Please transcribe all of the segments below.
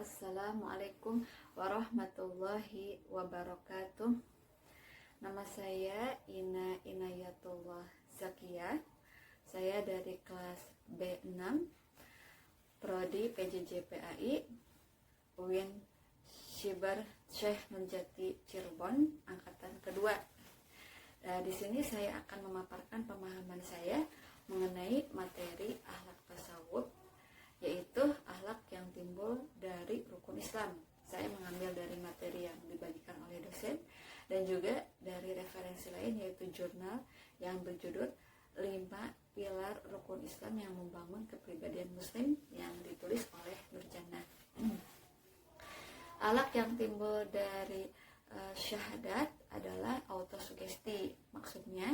Assalamualaikum warahmatullahi wabarakatuh. Nama saya Ina Inayatullah Zakia. Saya dari kelas B6 Prodi PJJ-PAI UIN Syibar Syekh Nurjati Cirebon angkatan kedua. Di sini saya akan memaparkan pemahaman saya mengenai materi akhlak tasawuf, yaitu akhlak yang timbul dari rukun Islam. Saya mengambil dari materi yang dibagikan oleh dosen dan juga dari referensi lain, yaitu jurnal yang berjudul 5 Pilar Rukun Islam yang Membangun Kepribadian Muslim yang ditulis oleh Nurjana. Akhlak yang timbul dari syahadat adalah autosugesti. Maksudnya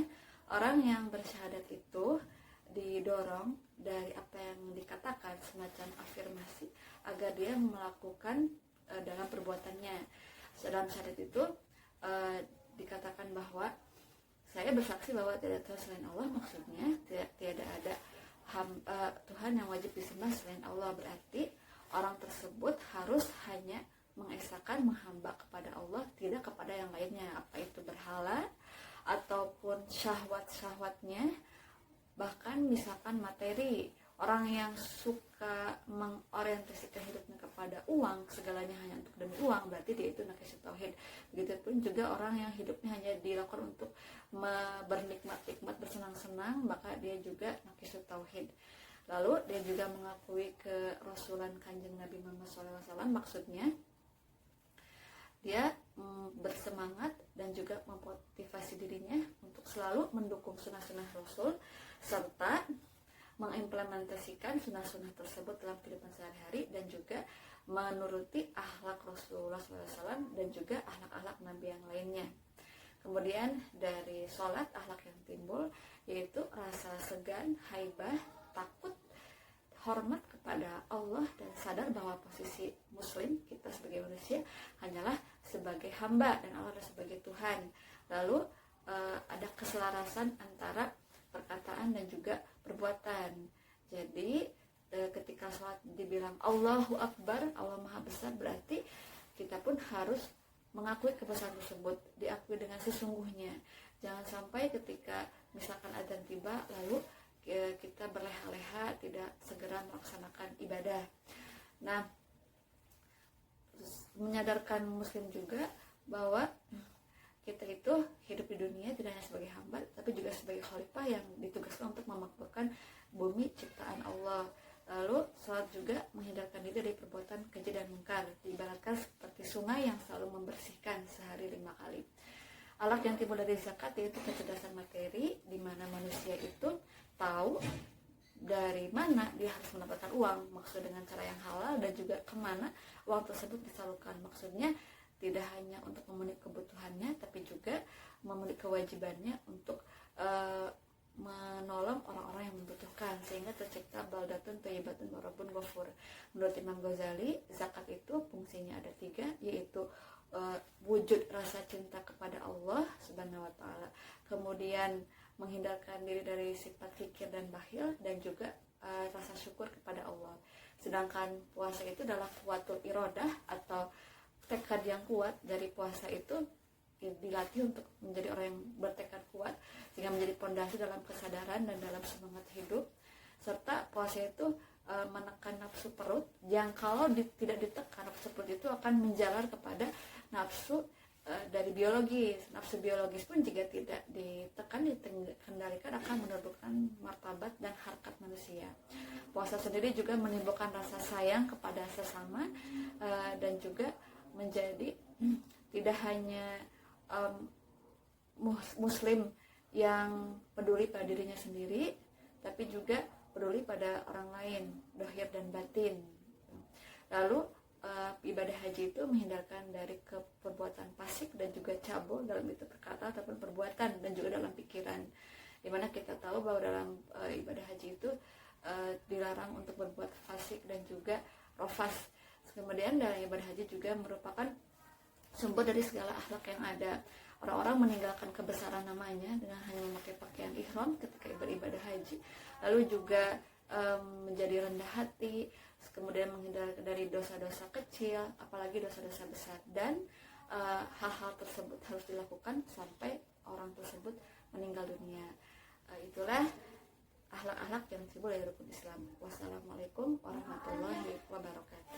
orang yang bersyahadat itu didorong dari apa yang dikatakan, semacam afirmasi, agar dia melakukan dalam perbuatannya. Dalam syahadat itu dikatakan bahwa saya bersaksi bahwa tidak Tuhan selain Allah. Maksudnya tiada ada Tuhan yang wajib disembah selain Allah. Berarti orang tersebut harus hanya mengesahkan, menghamba kepada Allah, tidak kepada yang lainnya, apa itu berhala ataupun syahwat-syahwatnya, bahkan misalkan materi. Orang yang suka mengorientasikan hidupnya kepada uang, segalanya hanya untuk demi uang, berarti dia itu nakis tauhid. Begitupun juga orang yang hidupnya hanya dilakukan untuk bernikmat-nikmat, bersenang-senang, maka dia juga nakis tauhid. Lalu dia juga mengakui kerasulan Kanjeng Nabi Muhammad SAW. Maksudnya dia bersemangat dan juga memotivasi dirinya untuk selalu mendukung sunnah-sunnah Rasul serta mengimplementasikan sunnah-sunnah tersebut dalam kehidupan sehari-hari, dan juga menuruti akhlak Rasulullah SAW dan juga akhlak-akhlak Nabi yang lainnya. Kemudian dari sholat, akhlak yang timbul yaitu rasa segan, haibah, takut, hormat kepada Allah, dan sadar bahwa posisi muslim, kita sebagai manusia, hanyalah sebagai hamba dan Allah adalah sebagai Tuhan. Lalu ada keselarasan antara perkataan dan juga perbuatan. Jadi ketika sholat dibilang Allahu Akbar, Allah Maha Besar, berarti kita pun harus mengakui kebesaran tersebut, diakui dengan sesungguhnya. Jangan sampai ketika misalkan adzan tiba lalu kita berleha-leha, tidak segera melaksanakan ibadah. Nah, menyadarkan muslim juga bahwa kita itu hidup di dunia tidak hanya sebagai hamba, tapi juga sebagai khalifah yang ditugaskan untuk memakmurkan bumi ciptaan Allah. Lalu sholat juga menghindarkan diri dari perbuatan keji dan mungkar, diibaratkan seperti sungai yang selalu membersihkan sehari 5 kali. Akhlak yang timbul dari zakat yaitu kecerdasan materi, di mana manusia itu tahu dari mana dia harus mendapatkan uang, maksud dengan cara yang halal, dan juga kemana uang tersebut disalurkan. Maksudnya tidak hanya untuk memenuhi kebutuhannya, tapi juga memenuhi kewajibannya untuk menolong orang-orang yang membutuhkan, sehingga tercipta baldatun thayyibatun wa rabbun ghafur. Menurut Imam Ghazali, zakat itu fungsinya ada 3, yaitu wujud rasa cinta kepada Allah Subhanahu wa Ta'ala, kemudian menghindarkan diri dari sifat fikir dan bakhil, dan juga rasa syukur kepada Allah. Sedangkan puasa itu adalah kuwatul iradah atau tekad yang kuat. Dari puasa itu dilatih untuk menjadi orang yang bertekad kuat, sehingga menjadi pondasi dalam kesadaran dan dalam semangat hidup. Serta puasa itu menekan nafsu perut, yang kalau tidak ditekan, nafsu perut itu akan menjalar kepada nafsu dari biologis. Nafsu biologis pun jika tidak ditekan, dikendalikan, akan menurunkan martabat dan harkat manusia. Puasa sendiri juga menimbulkan rasa sayang kepada sesama, dan juga menjadi tidak hanya muslim yang peduli pada dirinya sendiri, tapi juga peduli pada orang lain, dohir dan batin. Lalu ibadah haji itu menghindarkan dari perbuatan fasik dan juga cabul dalam itu perkata ataupun perbuatan, dan juga dalam pikiran. Dimana kita tahu bahwa dalam ibadah haji itu dilarang untuk berbuat fasik dan juga rofas. Kemudian dalam ibadah haji juga merupakan sumber dari segala akhlak yang ada. Orang-orang meninggalkan kebesaran namanya dengan hanya memakai pakaian ihram ketika beribadah haji. Lalu juga menjadi rendah hati, kemudian menghindar dari dosa-dosa kecil, apalagi dosa-dosa besar, dan hal-hal tersebut harus dilakukan sampai orang tersebut meninggal dunia. Itulah akhlak-akhlak yang timbul dari rukun Islam. Wassalamualaikum warahmatullahi wabarakatuh.